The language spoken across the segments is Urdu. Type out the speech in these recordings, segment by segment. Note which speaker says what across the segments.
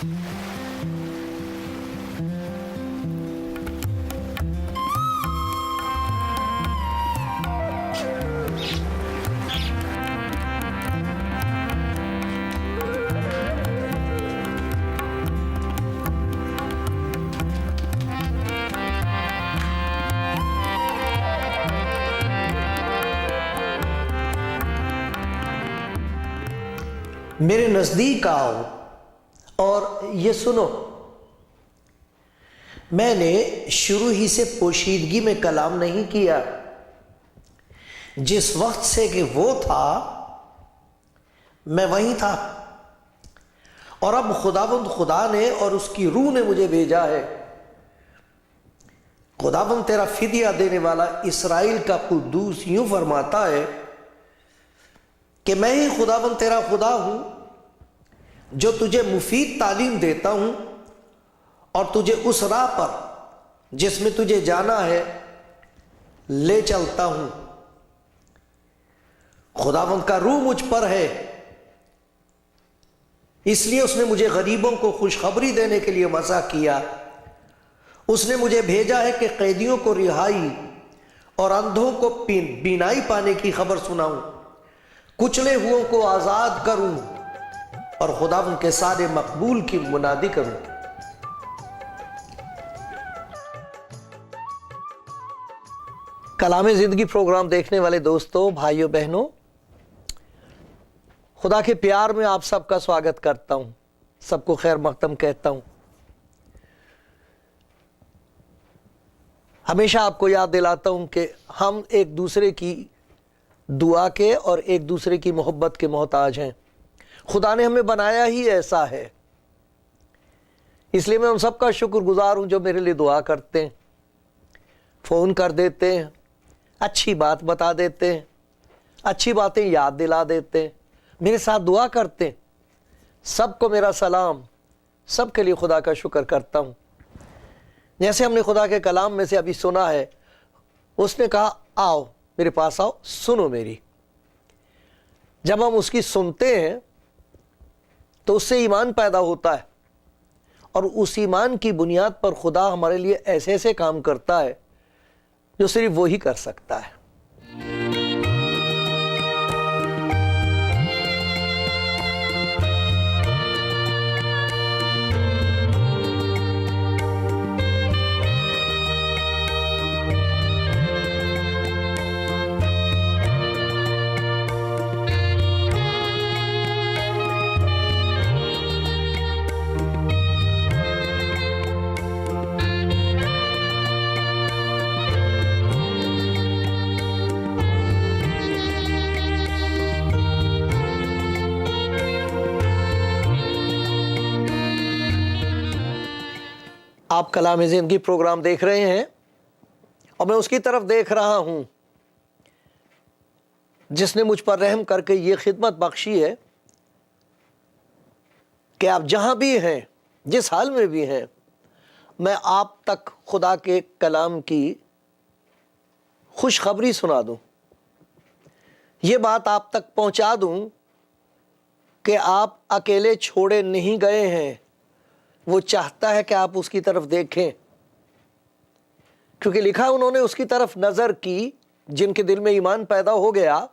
Speaker 1: میرے نزدیک آؤ اور یہ سنو۔ میں نے شروع ہی سے پوشیدگی میں کلام نہیں کیا، جس وقت سے کہ وہ تھا میں وہیں تھا، اور اب خداوند خدا نے اور اس کی روح نے مجھے بھیجا ہے۔ خداوند تیرا فدیہ دینے والا اسرائیل کا قدوس یوں فرماتا ہے کہ میں ہی خداوند تیرا خدا ہوں، جو تجھے مفید تعلیم دیتا ہوں اور تجھے اس راہ پر جس میں تجھے جانا ہے لے چلتا ہوں۔ خداوند کا روح مجھ پر ہے، اس لیے اس نے مجھے غریبوں کو خوشخبری دینے کے لیے مسا کیا۔ اس نے مجھے بھیجا ہے کہ قیدیوں کو رہائی اور اندھوں کو بینائی پانے کی خبر سناؤں، کچلے ہوئوں کو آزاد کروں اور خداوند کے سارے مقبول کی منادی کروں۔ کلام زندگی پروگرام دیکھنے والے دوستوں، بھائیوں بہنوں، خدا کے پیار میں آپ سب کا سواگت کرتا ہوں، سب کو خیر مقدم کہتا ہوں۔ ہمیشہ آپ کو یاد دلاتا ہوں کہ ہم ایک دوسرے کی دعا کے اور ایک دوسرے کی محبت کے محتاج ہیں۔ خدا نے ہمیں بنایا ہی ایسا ہے، اس لیے میں ان سب کا شکر گزار ہوں جو میرے لیے دعا کرتے ہیں، فون کر دیتے ہیں، اچھی بات بتا دیتے ہیں، اچھی باتیں یاد دلا دیتے ہیں، میرے ساتھ دعا کرتے ہیں۔ سب کو میرا سلام، سب کے لیے خدا کا شکر کرتا ہوں۔ جیسے ہم نے خدا کے کلام میں سے ابھی سنا ہے، اس نے کہا آؤ میرے پاس آؤ، سنو میری۔ جب ہم اس کی سنتے ہیں تو اس سے ایمان پیدا ہوتا ہے، اور اس ایمان کی بنیاد پر خدا ہمارے لیے ایسے ایسے کام کرتا ہے جو صرف وہی کر سکتا ہے۔ آپ کلام زندگی پروگرام دیکھ رہے ہیں اور میں اس کی طرف دیکھ رہا ہوں جس نے مجھ پر رحم کر کے یہ خدمت بخشی ہے کہ آپ جہاں بھی ہیں، جس حال میں بھی ہیں، میں آپ تک خدا کے کلام کی خوشخبری سنا دوں، یہ بات آپ تک پہنچا دوں کہ آپ اکیلے چھوڑے نہیں گئے ہیں۔ وہ چاہتا ہے کہ آپ اس کی طرف دیکھیں، کیونکہ لکھا انہوں نے اس کی طرف نظر کی جن کے دل میں ایمان پیدا ہو گیا۔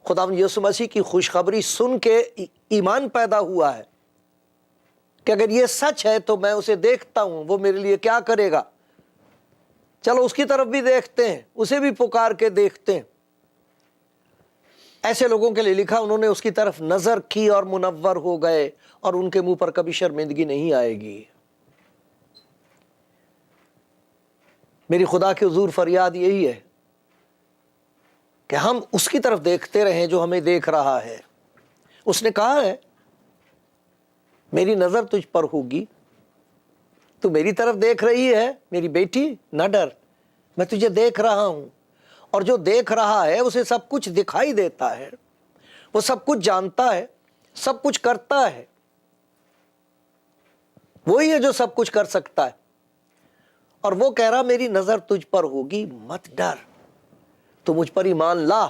Speaker 1: خداوند یسوع مسیح کی خوشخبری سن کے ایمان پیدا ہوا ہے کہ اگر یہ سچ ہے تو میں اسے دیکھتا ہوں، وہ میرے لیے کیا کرے گا، چلو اس کی طرف بھی دیکھتے ہیں، اسے بھی پکار کے دیکھتے ہیں۔ ایسے لوگوں کے لیے لکھا انہوں نے اس کی طرف نظر کی اور منور ہو گئے، اور ان کے منہ پر کبھی شرمندگی نہیں آئے گی۔ میری خدا کے حضور فریاد یہی ہے کہ ہم اس کی طرف دیکھتے رہیں جو ہمیں دیکھ رہا ہے۔ اس نے کہا ہے میری نظر تجھ پر ہوگی، تو میری طرف دیکھ رہی ہے میری بیٹی، نہ ڈر، میں تجھے دیکھ رہا ہوں۔ اور جو دیکھ رہا ہے اسے سب کچھ دکھائی دیتا ہے، وہ سب کچھ جانتا ہے، سب کچھ کرتا ہے۔ وہی ہے جو سب کچھ کر سکتا ہے، اور وہ کہہ رہا میری نظر تجھ پر ہوگی، مت ڈر، تو مجھ پر ایمان لا۔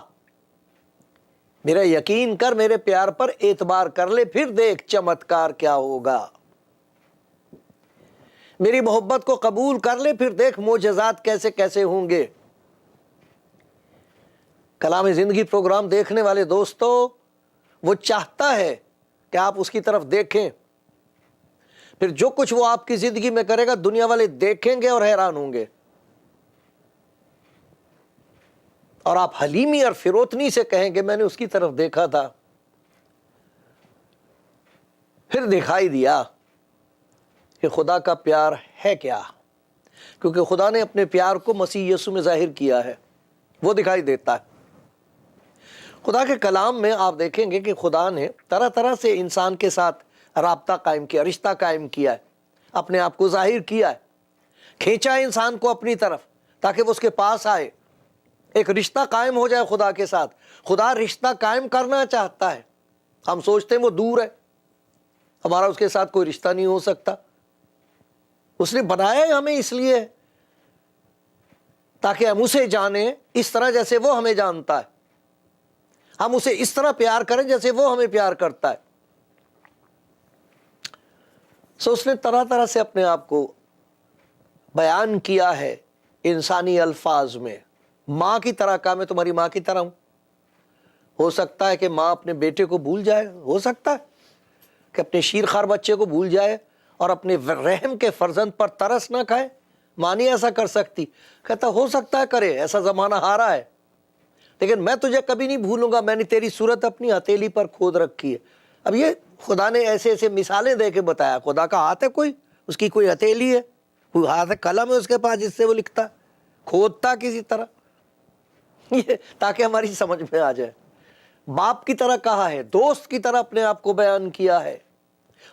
Speaker 1: میرا یقین کر، میرے پیار پر اعتبار کر لے، پھر دیکھ چمتکار کیا ہوگا۔ میری محبت کو قبول کر لے، پھر دیکھ معجزات کیسے کیسے ہوں گے۔ کلام زندگی پروگرام دیکھنے والے دوستو، وہ چاہتا ہے کہ آپ اس کی طرف دیکھیں، پھر جو کچھ وہ آپ کی زندگی میں کرے گا دنیا والے دیکھیں گے اور حیران ہوں گے، اور آپ حلیمی اور فروتنی سے کہیں گے میں نے اس کی طرف دیکھا تھا، پھر دکھائی دیا کہ خدا کا پیار ہے کیا، کیونکہ خدا نے اپنے پیار کو مسیح یسوع میں ظاہر کیا ہے، وہ دکھائی دیتا ہے۔ خدا کے کلام میں آپ دیکھیں گے کہ خدا نے طرح طرح سے انسان کے ساتھ رابطہ قائم کیا، رشتہ قائم کیا ہے، اپنے آپ کو ظاہر کیا ہے، کھینچا ہے انسان کو اپنی طرف تاکہ وہ اس کے پاس آئے، ایک رشتہ قائم ہو جائے خدا کے ساتھ۔ خدا رشتہ قائم کرنا چاہتا ہے، ہم سوچتے ہیں وہ دور ہے، ہمارا اس کے ساتھ کوئی رشتہ نہیں ہو سکتا۔ اس نے بنایا ہے ہمیں اس لیے تاکہ ہم اسے جانیں اس طرح جیسے وہ ہمیں جانتا ہے، ہم اسے اس طرح پیار کریں جیسے وہ ہمیں پیار کرتا ہے۔ اس نے طرح طرح سے اپنے آپ کو بیان کیا ہے انسانی الفاظ میں۔ ماں کی طرح کہا میں تمہاری ماں کی طرح ہوں۔ ہو سکتا ہے کہ ماں اپنے بیٹے کو بھول جائے، ہو سکتا ہے کہ اپنے شیرخوار بچے کو بھول جائے اور اپنے رحم کے فرزند پر ترس نہ کھائے۔ ماں نہیں ایسا کر سکتی، کہتا ہو سکتا ہے کرے، ایسا زمانہ آ رہا ہے، لیکن میں تجھے کبھی نہیں بھولوں گا، میں نے تیری صورت اپنی ہتھیلی پر کھود رکھی ہے۔ اب یہ خدا نے ایسے ایسے مثالیں دے کے بتایا۔ خدا کا ہاتھ ہے کوئی، اس کی کوئی ہتھیلی ہے، کوئی ہاتھ ہے، قلم ہے اس کے پاس جس سے وہ لکھتا ہے، کھودتا کسی طرح، یہ تاکہ ہماری سمجھ میں آ جائے۔ باپ کی طرح کہا ہے، دوست کی طرح اپنے آپ کو بیان کیا ہے،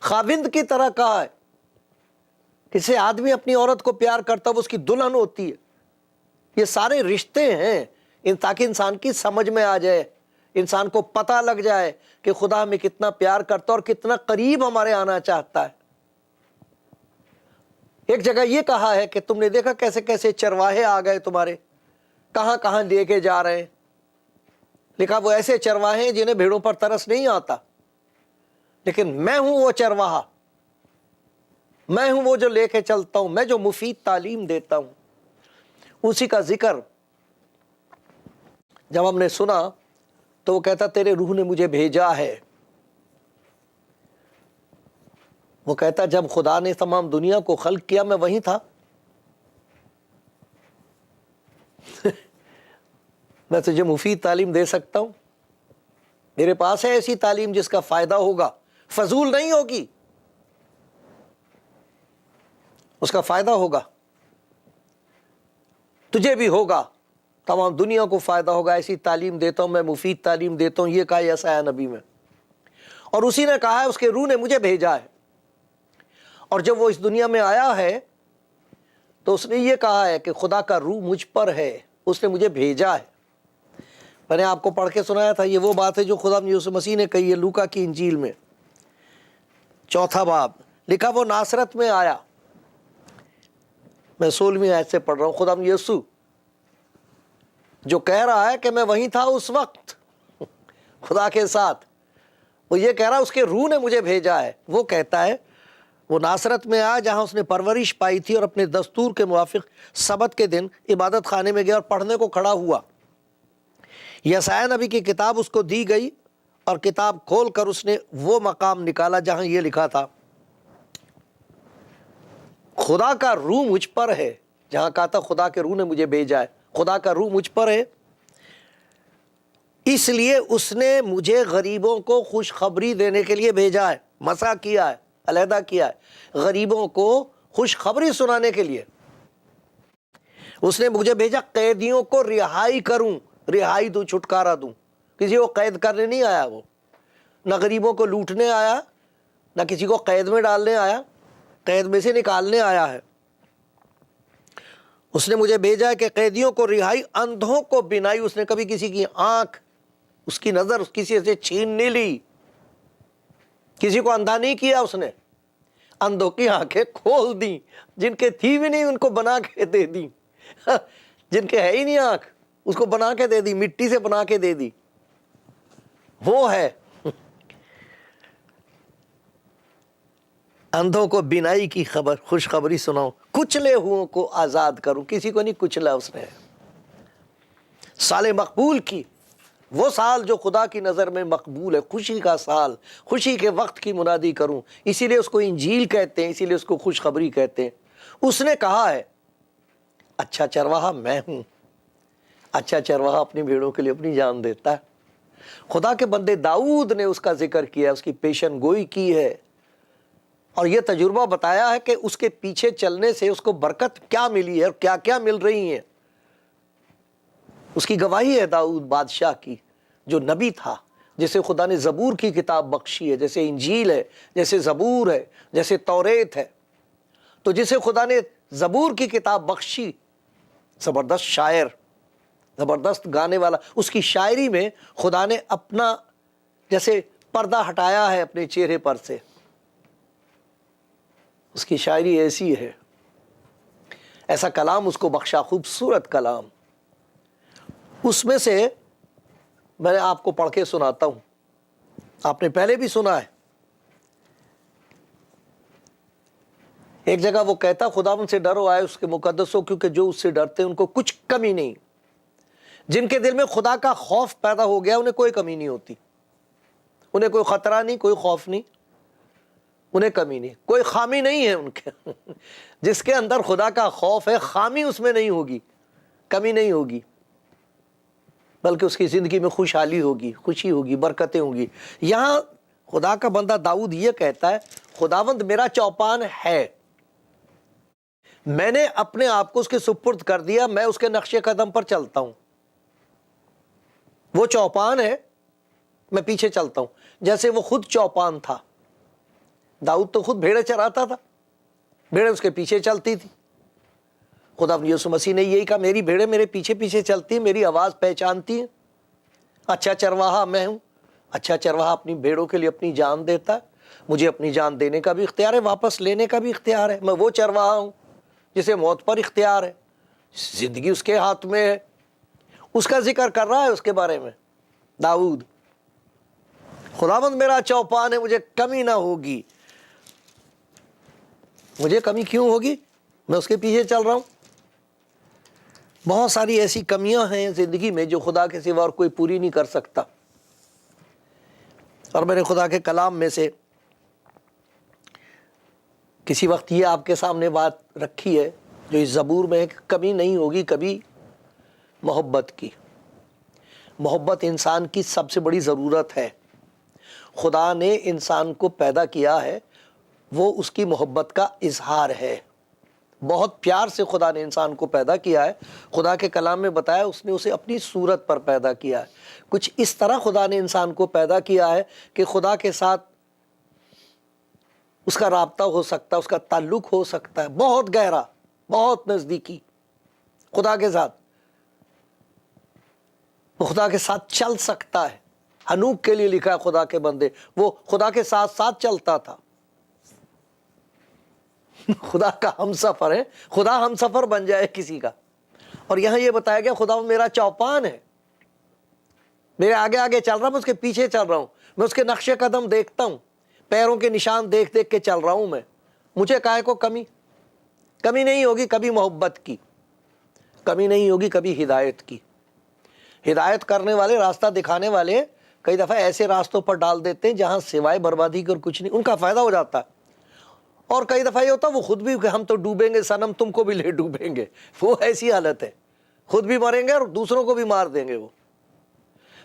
Speaker 1: خاوند کی طرح کہا ہے۔ کسی آدمی اپنی عورت کو پیار کرتا ہے وہ اس کی دلہن ہوتی ہے۔ یہ سارے رشتے ہیں تاکہ انسان کی سمجھ میں آ جائے، انسان کو پتہ لگ جائے کہ خدا ہمیں کتنا پیار کرتا ہے اور کتنا قریب ہمارے آنا چاہتا ہے۔ ایک جگہ یہ کہا ہے کہ تم نے دیکھا کیسے کیسے چرواہے آ گئے تمہارے، کہاں کہاں لے کے جا رہے ہیں۔ لکھا وہ ایسے چرواہے ہیں جنہیں بھیڑوں پر ترس نہیں آتا، لیکن میں ہوں وہ چرواہا، میں ہوں وہ جو لے کے چلتا ہوں، میں جو مفید تعلیم دیتا ہوں۔ اسی کا ذکر جب ہم نے سنا تو وہ کہتا تیرے روح نے مجھے بھیجا ہے۔ وہ کہتا جب خدا نے تمام دنیا کو خلق کیا میں وہیں تھا، میں تجھے مفید تعلیم دے سکتا ہوں، میرے پاس ہے ایسی تعلیم جس کا فائدہ ہوگا، فضول نہیں ہوگی، اس کا فائدہ ہوگا، تجھے بھی ہوگا، تمام دنیا کو فائدہ ہوگا۔ ایسی تعلیم دیتا ہوں میں، مفید تعلیم دیتا ہوں، یہ کہا یسعیاہ نبی میں۔ اور اسی نے کہا ہے اس کے روح نے مجھے بھیجا ہے۔ اور جب وہ اس دنیا میں آیا ہے تو اس نے یہ کہا ہے کہ خدا کا روح مجھ پر ہے، اس نے مجھے بھیجا ہے۔ میں نے آپ کو پڑھ کے سنایا تھا، یہ وہ بات ہے جو خدا یسوع مسیح نے کہی ہے لوکا کی انجیل میں 4 باب۔ لکھا وہ ناصرت میں آیا، میں 16ویں آیت سے پڑھ رہا ہوں۔ خدا یسوع جو کہہ رہا ہے کہ میں وہیں تھا اس وقت خدا کے ساتھ، وہ یہ کہہ رہا اس کے روح نے مجھے بھیجا ہے۔ وہ کہتا ہے وہ ناصرت میں آیا جہاں اس نے پرورش پائی تھی، اور اپنے دستور کے موافق سبت کے دن عبادت خانے میں گیا اور پڑھنے کو کھڑا ہوا۔ یسعیاہ نبی کی کتاب اس کو دی گئی، اور کتاب کھول کر اس نے وہ مقام نکالا جہاں یہ لکھا تھا خدا کا روح مجھ پر ہے۔ جہاں کہا تھا خدا کے روح نے مجھے بھیجا ہے، خدا کا روح مجھ پر ہے، اس لیے اس نے مجھے غریبوں کو خوشخبری دینے کے لیے بھیجا ہے، مسا کیا ہے، علیحدہ کیا ہے، غریبوں کو خوشخبری سنانے کے لیے اس نے مجھے بھیجا، قیدیوں کو رہائی کروں، رہائی دوں، چھٹکارا دوں۔ کسی کو قید کرنے نہیں آیا، وہ نہ غریبوں کو لوٹنے آیا، نہ کسی کو قید میں ڈالنے آیا، قید میں سے نکالنے آیا ہے۔ اس نے مجھے بھیجا ہے کہ قیدیوں کو رہائی، اندھوں کو بینائی۔ اس نے کبھی کسی کی آنکھ، اس کی نظر کسی سے چھین نہیں لی، کسی کو اندھا نہیں کیا، اس نے اندھوں کی آنکھیں کھول دیں، جن کے تھی بھی نہیں ان کو بنا کے دے دی، جن کے ہے ہی نہیں آنکھ اس کو بنا کے دے دی، مٹی سے بنا کے دے دی۔ وہ ہے اندھوں کو بینائی کی خبر، خوشخبری سناؤ، کچلے ہوئوں کو آزاد کروں. کسی کو نہیں کچلا اس نے. سال مقبول کی، وہ سال جو خدا کی نظر میں مقبول ہے، خوشی کا سال، خوشی کے وقت کی منادی کروں. اسی لیے اس کو انجیل کہتے ہیں، اسی لیے اس کو خوشخبری کہتے ہیں. اس نے کہا ہے اچھا چرواہا میں ہوں. اچھا چرواہا اپنی بھیڑوں کے لیے اپنی جان دیتا ہے. خدا کے بندے داؤد نے اس کا ذکر کیا، اس کی پیشن گوئی کی ہے، اور یہ تجربہ بتایا ہے کہ اس کے پیچھے چلنے سے اس کو برکت کیا ملی ہے اور کیا کیا مل رہی ہیں. اس کی گواہی ہے داؤد بادشاہ کی، جو نبی تھا، جسے خدا نے زبور کی کتاب بخشی ہے، جیسے انجیل ہے، جیسے زبور ہے، جیسے توریت ہے. تو جسے خدا نے زبور کی کتاب بخشی، زبردست شاعر، زبردست گانے والا، اس کی شاعری میں خدا نے اپنا جیسے پردہ ہٹایا ہے اپنے چہرے پر سے. اس کی شاعری ایسی ہے، ایسا کلام اس کو بخشا، خوبصورت کلام. اس میں سے میں نے آپ کو پڑھ کے سناتا ہوں، آپ نے پہلے بھی سنا ہے. ایک جگہ وہ کہتا خدا ان سے ڈرو آئے اس کے مقدسوں، کیونکہ جو اس سے ڈرتے ہیں ان کو کچھ کمی نہیں. جن کے دل میں خدا کا خوف پیدا ہو گیا انہیں کوئی کمی نہیں ہوتی، انہیں کوئی خطرہ نہیں، کوئی خوف نہیں، انہیں کمی نہیں، کوئی خامی نہیں ہے ان کے. جس کے اندر خدا کا خوف ہے، خامی اس میں نہیں ہوگی، کمی نہیں ہوگی، بلکہ اس کی زندگی میں خوشحالی ہوگی، خوشی ہوگی، برکتیں ہوگی. یہاں خدا کا بندہ داؤد یہ کہتا ہے خداوند میرا چوپان ہے، میں نے اپنے آپ کو اس کے سپرد کر دیا، میں اس کے نقش قدم پر چلتا ہوں. وہ چوپان ہے، میں پیچھے چلتا ہوں، جیسے وہ خود چوپان تھا. داؤد تو خود بھیڑیں چراتا تھا، بھیڑیں اس کے پیچھے چلتی تھی. خدا یسوع مسیح نے یہی کہا میری بھیڑیں میرے پیچھے پیچھے چلتی ہیں، میری آواز پہچانتی ہیں. اچھا چرواہا میں ہوں. اچھا چرواہا اپنی بھیڑوں کے لیے اپنی جان دیتا ہے. مجھے اپنی جان دینے کا بھی اختیار ہے، واپس لینے کا بھی اختیار ہے. میں وہ چرواہا ہوں جسے موت پر اختیار ہے، زندگی اس کے ہاتھ میں ہے. اس کا ذکر کر رہا ہے اس کے بارے میں داؤد. خداوند میرا چوپان ہے، مجھے کمی نہ ہوگی. مجھے کمی کیوں ہوگی؟ میں اس کے پیچھے چل رہا ہوں. بہت ساری ایسی کمیاں ہیں زندگی میں جو خدا کے سوا اور کوئی پوری نہیں کر سکتا. اور میں نے خدا کے کلام میں سے کسی وقت یہ آپ کے سامنے بات رکھی ہے جو اس زبور میں ہے کہ کمی نہیں ہوگی کبھی محبت کی. محبت انسان کی سب سے بڑی ضرورت ہے. خدا نے انسان کو پیدا کیا ہے، وہ اس کی محبت کا اظہار ہے. بہت پیار سے خدا نے انسان کو پیدا کیا ہے. خدا کے کلام میں بتایا اس نے اسے اپنی صورت پر پیدا کیا ہے. کچھ اس طرح خدا نے انسان کو پیدا کیا ہے کہ خدا کے ساتھ اس کا رابطہ ہو سکتا ہے، اس کا تعلق ہو سکتا ہے، بہت گہرا، بہت نزدیکی خدا کے ساتھ. وہ خدا کے ساتھ چل سکتا ہے. ہنوک کے لیے لکھا ہے خدا کے بندے، وہ خدا کے ساتھ ساتھ چلتا تھا. خدا کا ہم سفر ہے، خدا ہم سفر بن جائے کسی کا. اور یہاں یہ بتایا گیا خدا میرا چوپان ہے، میرے آگے آگے چل رہا، میں اس کے پیچھے چل رہا ہوں، میں اس کے نقش قدم دیکھتا ہوں، پیروں کے نشان دیکھ دیکھ کے چل رہا ہوں. میں مجھے کائے کو کمی نہیں ہوگی کبھی محبت کی، کمی نہیں ہوگی کبھی ہدایت کی. ہدایت کرنے والے، راستہ دکھانے والے کئی دفعہ ایسے راستوں پر ڈال دیتے ہیں جہاں سوائے بربادی کے اور کچھ نہیں، ان کا فائدہ ہو جاتا ہے. اور کئی دفعہ یہ ہوتا ہے وہ خود بھی کہ ہم تو ڈوبیں گے صنم، تم کو بھی لے ڈوبیں گے. وہ ایسی حالت ہے، خود بھی مریں گے اور دوسروں کو بھی مار دیں گے وہ.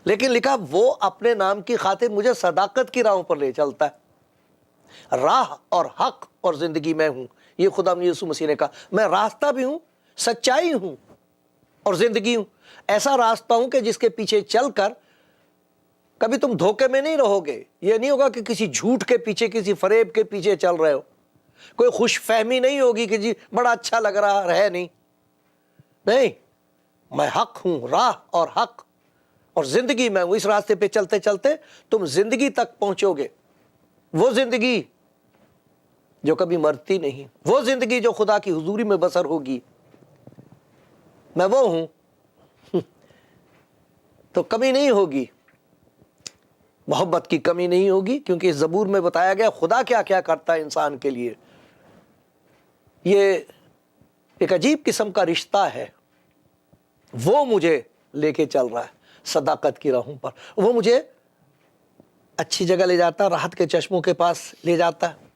Speaker 1: لیکن لکھا وہ اپنے نام کی خاطر مجھے صداقت کی راہوں پر لے چلتا ہے. راہ اور حق اور زندگی میں ہوں، یہ خدا یسوع مسیح نے کہا. میں راستہ بھی ہوں، سچائی ہوں اور زندگی ہوں. ایسا راستہ ہوں کہ جس کے پیچھے چل کر کبھی تم دھوکے میں نہیں رہو گے. یہ نہیں ہوگا کہ کسی جھوٹ کے پیچھے، کسی فریب کے پیچھے چل رہے ہو. کوئی خوش فہمی نہیں ہوگی کہ جی بڑا اچھا لگ رہا ہے، نہیں. میں حق ہوں، راہ اور حق اور زندگی میں ہوں. اس راستے پہ چلتے چلتے تم زندگی تک پہنچو گے. وہ زندگی جو کبھی مرتی نہیں، وہ زندگی جو خدا کی حضوری میں بسر ہوگی. میں وہ ہوں. تو کمی نہیں ہوگی. محبت کی کمی نہیں ہوگی، کیونکہ زبور میں بتایا گیا خدا کیا کیا کرتا ہے انسان کے لیے۔ یہ ایک عجیب قسم کا رشتہ ہے، وہ مجھے لے کے چل رہا ہے صداقت کی راہوں پر، وہ مجھے اچھی جگہ لے جاتا ہے، راحت کے چشموں کے پاس لے جاتا ہے،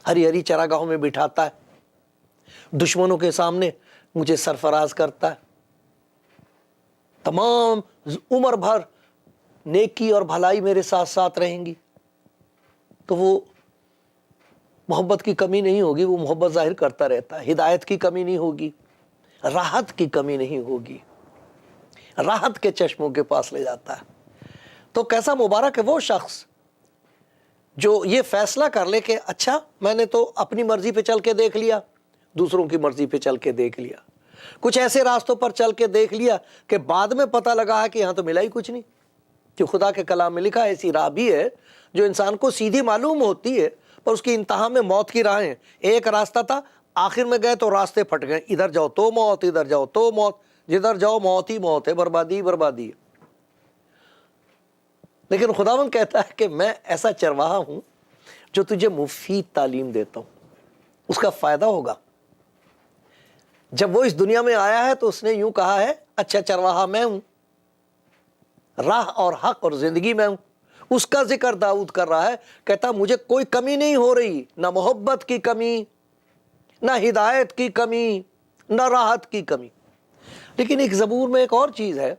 Speaker 1: ہری ہری چراگاہوں میں بٹھاتا ہے، دشمنوں کے سامنے مجھے سرفراز کرتا ہے، تمام عمر بھر نیکی اور بھلائی میرے ساتھ ساتھ رہیں گی۔ تو وہ محبت کی کمی نہیں ہوگی، وہ محبت ظاہر کرتا رہتا ہے، ہدایت کی کمی نہیں ہوگی، راحت کی کمی نہیں ہوگی، راحت کے چشموں کے پاس لے جاتا ہے۔ تو کیسا مبارک ہے وہ شخص جو یہ فیصلہ کر لے کہ اچھا میں نے تو اپنی مرضی پہ چل کے دیکھ لیا، دوسروں کی مرضی پہ چل کے دیکھ لیا، کچھ ایسے راستوں پر چل کے دیکھ لیا کہ بعد میں پتہ لگا ہے کہ یہاں تو ملا ہی کچھ نہیں، کہ خدا کے کلام میں لکھا ہے ایسی راہ بھی ہے جو انسان کو سیدھی معلوم ہوتی ہے پر اس کی انتہا میں موت کی راہیں۔ ایک راستہ تھا، آخر میں گئے تو راستے پھٹ گئے، ادھر جاؤ تو موت، ادھر جاؤ تو موت، جدھر جاؤ موت ہی موت ہے، بربادی ہی بربادی ہے۔ لیکن خداوند کہتا ہے کہ میں ایسا چرواہا ہوں جو تجھے مفید تعلیم دیتا ہوں، اس کا فائدہ ہوگا۔ جب وہ اس دنیا میں آیا ہے تو اس نے یوں کہا ہے، اچھا چرواہا میں ہوں، راہ اور حق اور زندگی میں ہوں۔ اس کا ذکر داؤد کر رہا ہے، کہتا مجھے کوئی کمی نہیں ہو رہی، نہ محبت کی کمی، نہ ہدایت کی کمی، نہ راحت کی کمی۔ لیکن ایک زبور میں ایک اور چیز ہے،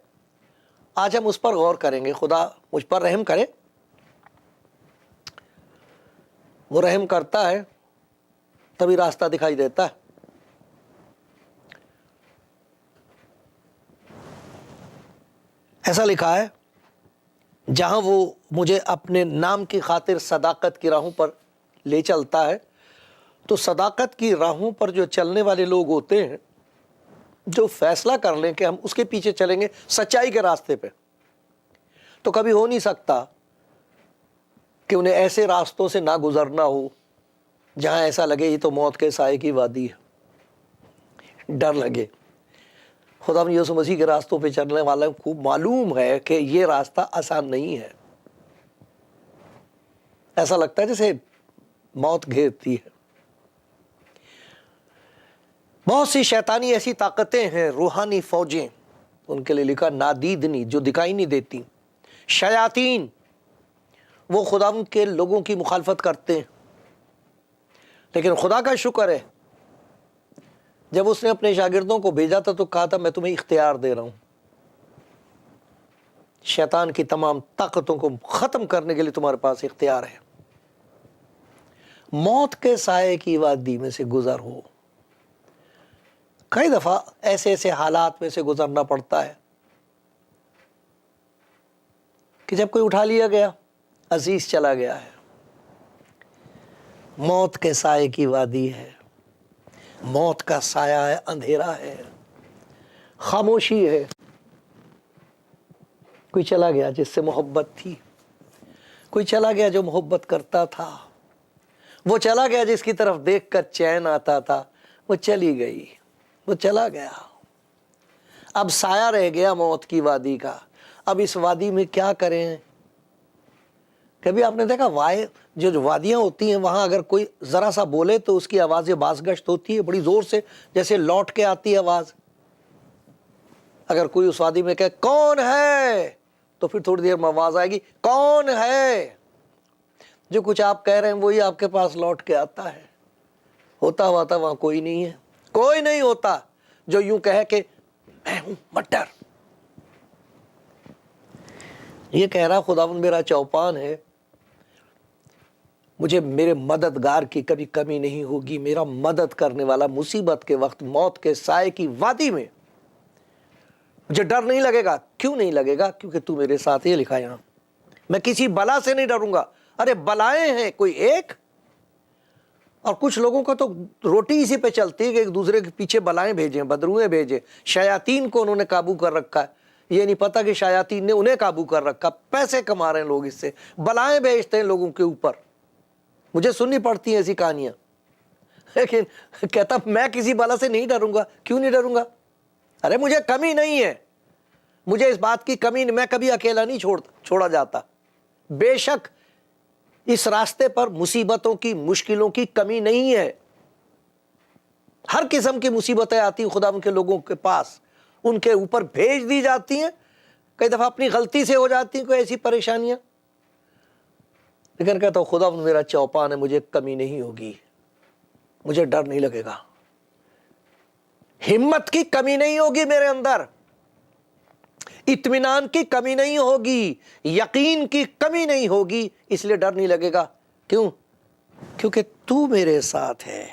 Speaker 1: آج ہم اس پر غور کریں گے۔ خدا مجھ پر رحم کرے، وہ رحم کرتا ہے تبھی راستہ دکھائی دیتا ہے۔ ایسا لکھا ہے، جہاں وہ مجھے اپنے نام کی خاطر صداقت کی راہوں پر لے چلتا ہے، تو صداقت کی راہوں پر جو چلنے والے لوگ ہوتے ہیں، جو فیصلہ کر لیں کہ ہم اس کے پیچھے چلیں گے سچائی کے راستے پہ، تو کبھی ہو نہیں سکتا کہ انہیں ایسے راستوں سے نہ گزرنا ہو جہاں ایسا لگے یہ تو موت کے سائے کی وادی ہے، ڈر لگے۔ خدا یسوع مسیح کے راستوں پہ چلنے والا خوب معلوم ہے کہ یہ راستہ آسان نہیں ہے، ایسا لگتا ہے جیسے موت گھیرتی ہے۔ بہت سی شیطانی ایسی طاقتیں ہیں، روحانی فوجیں، ان کے لیے لکھا نادیدنی، جو دکھائی نہیں دیتی، شیاطین، وہ خداوند کے لوگوں کی مخالفت کرتے ہیں۔ لیکن خدا کا شکر ہے، جب اس نے اپنے شاگردوں کو بھیجا تھا تو کہا تھا میں تمہیں اختیار دے رہا ہوں، شیطان کی تمام طاقتوں کو ختم کرنے کے لیے تمہارے پاس اختیار ہے۔ موت کے سائے کی وادی میں سے گزر ہو، کئی دفعہ ایسے ایسے حالات میں سے گزرنا پڑتا ہے کہ جب کوئی اٹھا لیا گیا، عزیز چلا گیا ہے، موت کے سائے کی وادی ہے، موت کا سایہ ہے، اندھیرا ہے، خاموشی ہے، کوئی چلا گیا جس سے محبت تھی، کوئی چلا گیا جو محبت کرتا تھا، وہ چلا گیا جس کی طرف دیکھ کر چین آتا تھا، وہ چلی گئی، وہ چلا گیا۔ اب سایہ رہ گیا موت کی وادی کا، اب اس وادی میں کیا کریں؟ کبھی آپ نے دیکھا جو وادیاں ہوتی ہیں وہاں اگر کوئی ذرا سا بولے تو اس کی آوازیں باز گشت ہوتی ہے بڑی زور سے، جیسے لوٹ کے آتی ہے آواز۔ اگر کوئی اس وادی میں کہے کون ہے تو پھر تھوڑی دیر میں آواز آئے گی کون ہے، جو کچھ آپ کہہ رہے ہیں وہی آپ کے پاس لوٹ کے آتا ہے۔ ہوتا ہوا تھا وہاں کوئی نہیں ہے، کوئی نہیں ہوتا جو یوں کہے کہ میں ہوں مت ڈر۔ یہ کہہ رہا خداوند میرا چوپان ہے، مجھے میرے مددگار کی کبھی کمی نہیں ہوگی، میرا مدد کرنے والا مصیبت کے وقت موت کے سائے کی وادی میں مجھے ڈر نہیں لگے گا۔ کیوں نہیں لگے گا؟ کیونکہ تو میرے ساتھ، یہ لکھا یہاں، میں کسی بلا سے نہیں ڈروں گا۔ ارے بلائیں ہیں کوئی ایک، اور کچھ لوگوں کو تو روٹی اسی پہ چلتی ہے کہ ایک دوسرے کے پیچھے بلائیں بھیجیں، بدروئیں بھیجیں۔ شیاطین کو انہوں نے قابو کر رکھا ہے، یہ نہیں پتا کہ شیاطین نے انہیں قابو کر رکھا، پیسے کما رہے ہیں لوگ اس سے، بلائیں بھیجتے ہیں لوگوں کے اوپر۔ مجھے سننی پڑتی ہیں ایسی کہانیاں، لیکن کہتا میں کسی بلا سے نہیں ڈروں گا۔ کیوں نہیں ڈروں گا؟ ارے مجھے کمی نہیں ہے، مجھے اس بات کی کمی نہیں، میں کبھی اکیلا نہیں چھوڑا جاتا، بے شک اس راستے پر مصیبتوں کی، مشکلوں کی کمی نہیں ہے. ہر قسم کی مصیبتیں آتی ہیں خدا ان کے لوگوں کے پاس، ان کے اوپر بھیج دی جاتی ہیں. کئی دفعہ اپنی غلطی سے ہو جاتی ہیں کوئی ایسی پریشانیاں، لیکن کہتا ہوں خدا میرا چوپان ہے، مجھے کمی نہیں ہوگی، مجھے ڈر نہیں لگے گا، ہمت کی کمی نہیں ہوگی میرے اندر، اطمینان کی کمی نہیں ہوگی، یقین کی کمی نہیں ہوگی، اس لیے ڈر نہیں لگے گا. کیوں؟ کیونکہ تو میرے ساتھ ہے،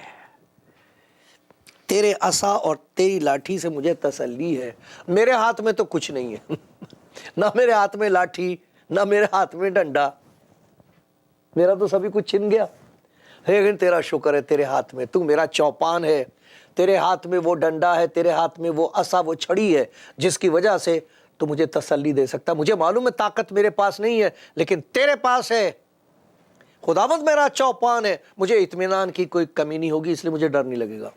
Speaker 1: تیرے عصا اور تیری لاٹھی سے مجھے تسلی ہے. میرے ہاتھ میں تو کچھ نہیں ہے نہ میرے ہاتھ میں لاٹھی، نہ میرے ہاتھ میں ڈنڈا، میرا تو سبھی کچھ چھن گیا. لیکن تیرا شکر ہے تیرے ہاتھ میں، تو میرا چوپان ہے، تیرے ہاتھ میں وہ ڈنڈا ہے، تیرے ہاتھ میں وہ عصا، وہ چھڑی ہے جس کی وجہ سے تو مجھے تسلی دے سکتا. مجھے معلوم ہے طاقت میرے پاس نہیں ہے لیکن تیرے پاس ہے. خداوند میرا چوپان ہے، مجھے اطمینان کی کوئی کمی نہیں ہوگی، اس لیے مجھے ڈر نہیں لگے گا.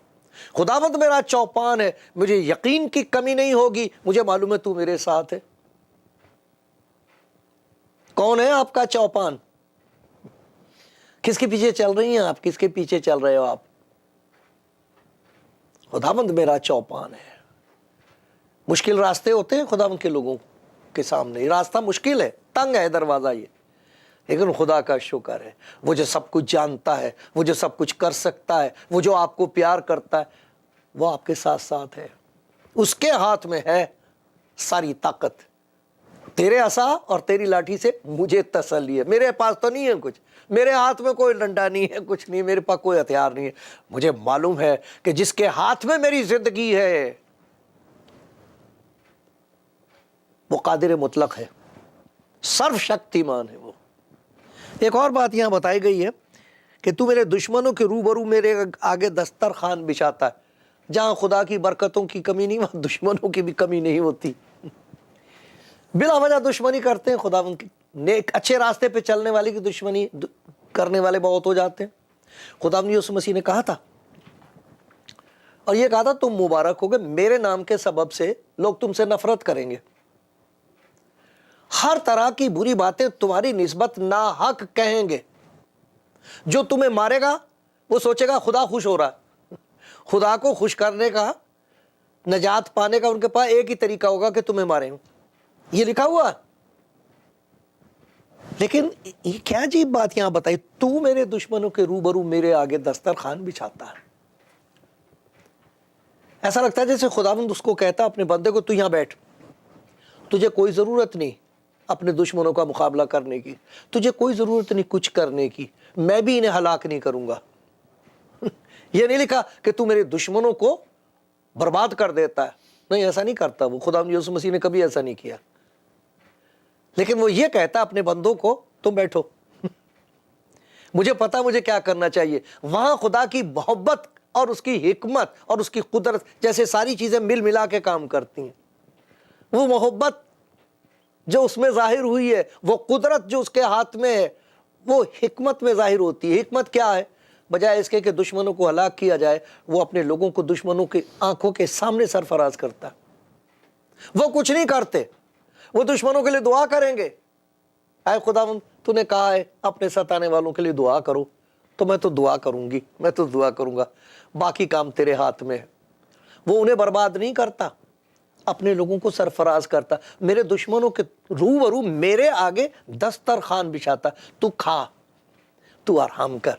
Speaker 1: خداوند میرا چوپان ہے، مجھے یقین کی کمی نہیں ہوگی، مجھے معلوم ہے تو میرے ساتھ ہے. کون ہے آپ کا چوپان؟ کس کے پیچھے چل رہی ہیں آپ؟ کس کے پیچھے چل رہے ہو آپ؟ خداوند میرا چوپان ہے. مشکل راستے ہوتے ہیں خداوند کے لوگوں کے سامنے، یہ راستہ مشکل ہے، تنگ ہے دروازہ یہ، لیکن خدا کا شکر ہے وہ جو سب کچھ جانتا ہے، وہ جو سب کچھ کر سکتا ہے، وہ جو آپ کو پیار کرتا ہے، وہ آپ کے ساتھ ساتھ ہے. اس کے ہاتھ میں ہے ساری طاقت. تیرے عصا اور تیری لاٹھی سے مجھے تسلی ہے. میرے پاس تو نہیں ہے کچھ، میرے ہاتھ میں کوئی ڈنڈا نہیں ہے، کچھ نہیں، میرے پاس کوئی ہتھیار نہیں ہے. مجھے معلوم ہے کہ جس کے ہاتھ میں میری زندگی ہے وہ قادر مطلق ہے، سرو شکتیمان ہے وہ. ایک اور بات یہاں بتائی گئی ہے کہ تو میرے دشمنوں کے روبرو میرے آگے دسترخوان بچھاتا ہے. جہاں خدا کی برکتوں کی کمی نہیں وہاں دشمنوں کی بھی کمی نہیں ہوتی. بلا وجہ دشمنی کرتے ہیں خدا ان کی، نیک اچھے راستے پہ چلنے والے کی دشمنی کرنے والے بہت ہو جاتے ہیں. خدا یسوع مسیح نے کہا تھا، اور یہ کہا تھا تم مبارک ہوگے، میرے نام کے سبب سے لوگ تم سے نفرت کریں گے، ہر طرح کی بری باتیں تمہاری نسبت ناحق کہیں گے. جو تمہیں مارے گا وہ سوچے گا خدا خوش ہو رہا ہے. خدا کو خوش کرنے کا، نجات پانے کا ان کے پاس ایک ہی طریقہ ہوگا کہ تمہیں ماریں. یہ لکھا ہوا. لیکن یہ کیا عجیب بات یہاں بتائی، تو میرے دشمنوں کے روبرو میرے آگے دسترخوان بچھاتا ہے. ایسا لگتا ہے جیسے خداوند اس کو کہتا اپنے بندے کو، تو یہاں بیٹھ، تجھے کوئی ضرورت نہیں اپنے دشمنوں کا مقابلہ کرنے کی، تجھے کوئی ضرورت نہیں کچھ کرنے کی، میں بھی انہیں ہلاک نہیں کروں گا. یہ نہیں لکھا کہ تو میرے دشمنوں کو برباد کر دیتا ہے، نہیں، ایسا نہیں کرتا وہ. خدا یسوع مسیح نے کبھی ایسا نہیں کیا. لیکن وہ یہ کہتا اپنے بندوں کو، تم بیٹھو، مجھے پتا مجھے کیا کرنا چاہیے. وہاں خدا کی محبت اور اس کی حکمت اور اس کی قدرت جیسے ساری چیزیں مل ملا کے کام کرتی ہیں. وہ محبت جو اس میں ظاہر ہوئی ہے، وہ قدرت جو اس کے ہاتھ میں ہے، وہ حکمت میں ظاہر ہوتی ہے. حکمت کیا ہے؟ بجائے اس کے کہ دشمنوں کو ہلاک کیا جائے، وہ اپنے لوگوں کو دشمنوں کی آنکھوں کے سامنے سرفراز کرتا ہے. وہ کچھ نہیں کرتے، وہ دشمنوں کے لیے دعا کریں گے. اے خداوند تو نے کہا ہے اپنے ستانے والوں کے لیے دعا کرو، تو میں تو دعا کروں گی، میں تو دعا کروں گا، باقی کام تیرے ہاتھ میں ہے. وہ انہیں برباد نہیں کرتا، اپنے لوگوں کو سرفراز کرتا. میرے دشمنوں کے روبرو میرے آگے دسترخوان بچھاتا. تو کھا، تو آرام کر،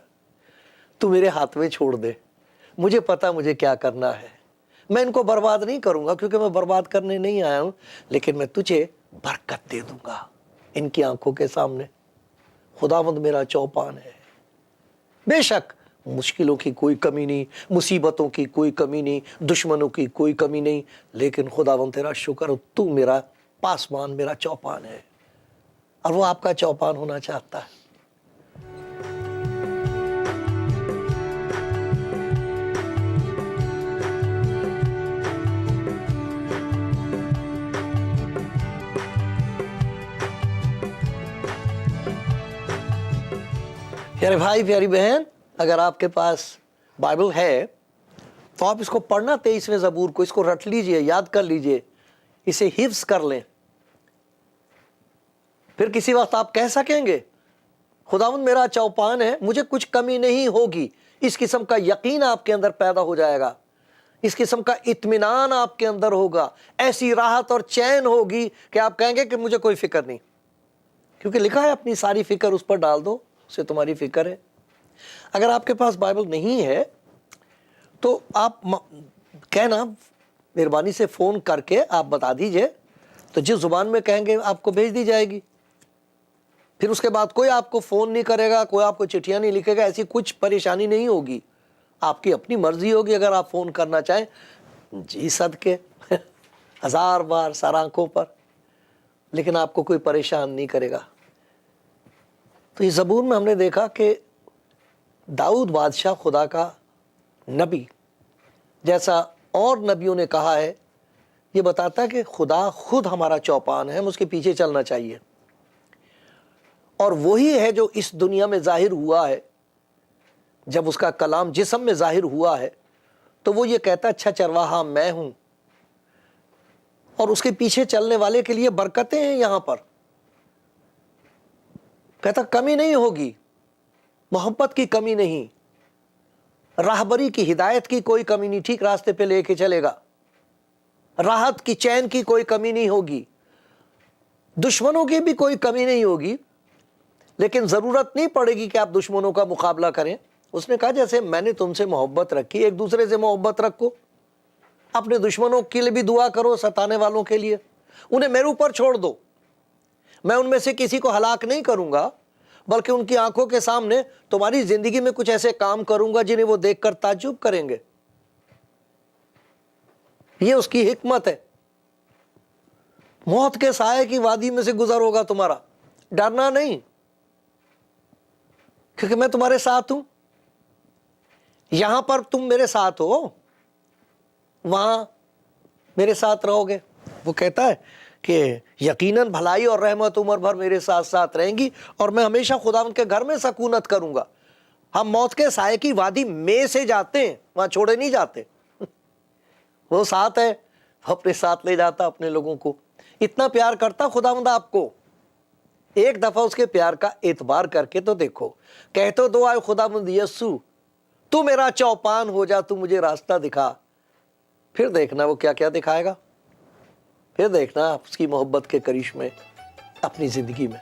Speaker 1: تو میرے ہاتھ میں چھوڑ دے. مجھے پتا مجھے کیا کرنا ہے. میں ان کو برباد نہیں کروں گا کیونکہ میں برباد کرنے نہیں آیا ہوں، لیکن میں تجھے برکت دے دوں گا ان کی آنکھوں کے سامنے. خداوند میرا چوپان ہے. بے شک مشکلوں کی کوئی کمی نہیں، مصیبتوں کی کوئی کمی نہیں، دشمنوں کی کوئی کمی نہیں، لیکن خداوند تیرا شکر ہو، تو میرا پاسبان، میرا چوپان ہے، اور وہ آپ کا چوپان ہونا چاہتا ہے. پیارے بھائی، پیاری بہن، اگر آپ کے پاس بائبل ہے تو آپ اس کو پڑھنا، 23ویں زبور کو، اس کو رٹ لیجئے، یاد کر لیجئے، اسے حفظ کر لیں. پھر کسی وقت آپ کہہ سکیں گے خداوند میرا چوپان ہے، مجھے کچھ کمی نہیں ہوگی؟ اس قسم کا یقین آپ کے اندر پیدا ہو جائے گا، اس قسم کا اطمینان آپ کے اندر ہوگا، ایسی راحت اور چین ہوگی کہ آپ کہیں گے کہ مجھے کوئی فکر نہیں، کیونکہ لکھا ہے اپنی ساری فکر اس پر ڈال دو، اسے تمہاری فکر ہے۔ اگر آپ کے پاس بائبل نہیں ہے تو آپ کہنا مہربانی سے فون کر کے آپ بتا دیجئے، تو جس زبان میں کہیں گے آپ کو بھیج دی جائے گی۔ پھر اس کے بعد کوئی آپ کو فون نہیں کرے گا، کوئی آپ کو چٹھیاں نہیں لکھے گا، ایسی کچھ پریشانی نہیں ہوگی۔ آپ کی اپنی مرضی ہوگی، اگر آپ فون کرنا چاہیں جی صدقے 1000 بار سر آنکھوں پر، لیکن آپ کو کوئی پریشان نہیں کرے گا۔ تو اس زبور میں ہم نے دیکھا کہ داؤد بادشاہ خدا کا نبی، جیسا اور نبیوں نے کہا ہے، یہ بتاتا ہے کہ خدا خود ہمارا چوپان ہے، ہم اس کے پیچھے چلنا چاہیے، اور وہی ہے جو اس دنیا میں ظاہر ہوا ہے۔ جب اس کا کلام جسم میں ظاہر ہوا ہے تو وہ یہ کہتا ہے اچھا چرواہا میں ہوں، اور اس کے پیچھے چلنے والے کے لیے برکتیں ہیں یہاں پر۔ کہتا کمی نہیں ہوگی، محبت کی کمی نہیں، راہبری کی، ہدایت کی کوئی کمی نہیں، ٹھیک راستے پہ لے کے چلے گا، راحت کی، چین کی کوئی کمی نہیں ہوگی، دشمنوں کی بھی کوئی کمی نہیں ہوگی، لیکن ضرورت نہیں پڑے گی کہ آپ دشمنوں کا مقابلہ کریں۔ اس نے کہا جیسے میں نے تم سے محبت رکھی، ایک دوسرے سے محبت رکھو، اپنے دشمنوں کے لیے بھی دعا کرو، ستانے والوں کے لیے، انہیں میرے اوپر چھوڑ دو، میں ان میں سے کسی کو ہلاک نہیں کروں گا، بلکہ ان کی آنکھوں کے سامنے تمہاری زندگی میں کچھ ایسے کام کروں گا جنہیں وہ دیکھ کر تعجب کریں گے۔ یہ اس کی حکمت ہے۔ موت کے سائے کی وادی میں سے گزر ہوگا تمہارا، ڈرنا نہیں، کیونکہ میں تمہارے ساتھ ہوں۔ یہاں پر تم میرے ساتھ ہو، وہاں میرے ساتھ رہو گے۔ وہ کہتا ہے کہ یقیناً بھلائی اور رحمت عمر بھر میرے ساتھ ساتھ رہیں گی، اور میں ہمیشہ خداوند کے گھر میں سکونت کروں گا۔ ہم موت کے سائے کی وادی میں سے جاتے ہیں، وہاں چھوڑے نہیں جاتے۔ وہ ساتھ ہے، اپنے ساتھ لے جاتا اپنے لوگوں کو۔ اتنا پیار کرتا خداوند آپ کو۔ ایک دفعہ اس کے پیار کا اعتبار کر کے تو دیکھو، کہہ تو دو آئے خداوند یسوع تو میرا چوپان ہو جا، تو مجھے راستہ دکھا۔ پھر دیکھنا وہ کیا کیا دکھائے گا، پھر دیکھنا آپ اس کی محبت کے کرشمے اپنی زندگی میں۔